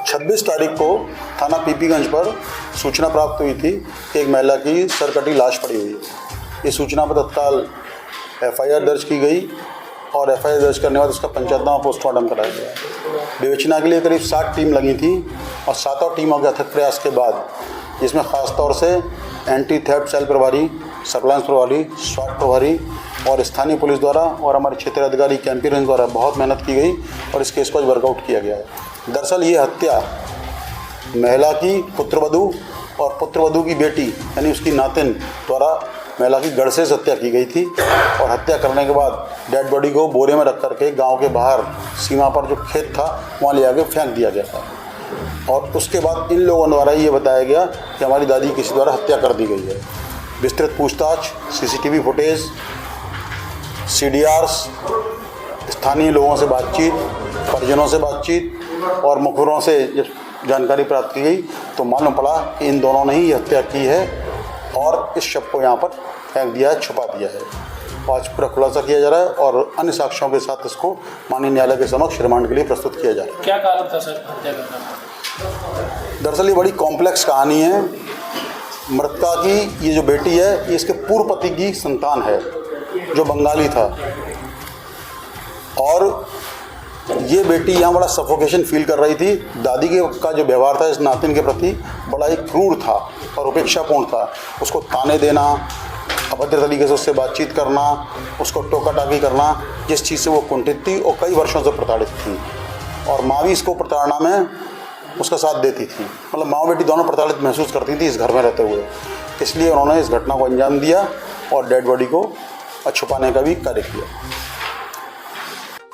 26 तारीख को थाना पीपीगंज पर सूचना प्राप्त हुई थी कि एक महिला की सरकटी लाश पड़ी हुई है। इस सूचना पर तत्काल एफआईआर दर्ज की गई और एफआईआर दर्ज करने के बाद उसका पंचनामा पोस्टमार्टम कराया गया। विवेचना के लिए करीब 60 टीम लगी थी और 7 टीमों के अथक प्रयास के बाद जिसमें ख़ास तौर से एंटी थेफ्ट सेल प्रभारी, सर्विलांस प्रभारी, स्वाट प्रभारी और स्थानीय पुलिस द्वारा और हमारे क्षेत्रीय अधिकारी कैंपी रेंज द्वारा बहुत मेहनत की गई और इस केस को आज वर्कआउट किया गया है। दरअसल ये हत्या महिला की पुत्रवधू और पुत्रवधू की बेटी यानी उसकी नातिन द्वारा महिला की गढ़ से हत्या की गई थी और हत्या करने के बाद डेड बॉडी को बोरे में रख करके गांव के बाहर सीमा पर जो खेत था वहाँ ले आके फेंक दिया गया था और उसके बाद इन लोगों द्वारा ये बताया गया कि हमारी दादी किसी द्वारा हत्या कर दी गई है। विस्तृत पूछताछ, सीसीटीवी फुटेज, सीडीआरस, स्थानीय लोगों से बातचीत, परिजनों से बातचीत और मुखबिरों से जब जानकारी प्राप्त की गई तो मालूम पड़ा कि इन दोनों ने ही हत्या की है और इस शव को यहाँ पर फेंक दिया है, छुपा दिया है। आज पूरा खुलासा किया जा रहा है और अन्य साक्ष्यों के साथ इसको माननीय न्यायालय के समक्ष रिमांड के लिए प्रस्तुत किया जा रहा है। क्या कारण था सर हत्या करना? दरअसल ये बड़ी कॉम्प्लेक्स कहानी है। मृतका की ये जो बेटी है ये इसके पूर्व पति की संतान है जो बंगाली था और ये बेटी यहाँ बड़ा सफोकेशन फील कर रही थी। दादी के का जो व्यवहार था इस नातिन के प्रति बड़ा ही क्रूर था और उपेक्षापूर्ण था। उसको ताने देना, अभद्र तरीके से उससे बातचीत करना, उसको टोका टाकी करना, जिस चीज़ से वो कुंठित थी और कई वर्षों से प्रताड़ित थी और माँ भी इसको प्रताड़ना में उसका साथ देती थी। मतलब माँ बेटी दोनों प्रताड़ित महसूस करती थी इस घर में रहते हुए। इसलिए उन्होंने इस घटना को अंजाम दिया और डेड बॉडी को छुपाने का भी कार्य किया।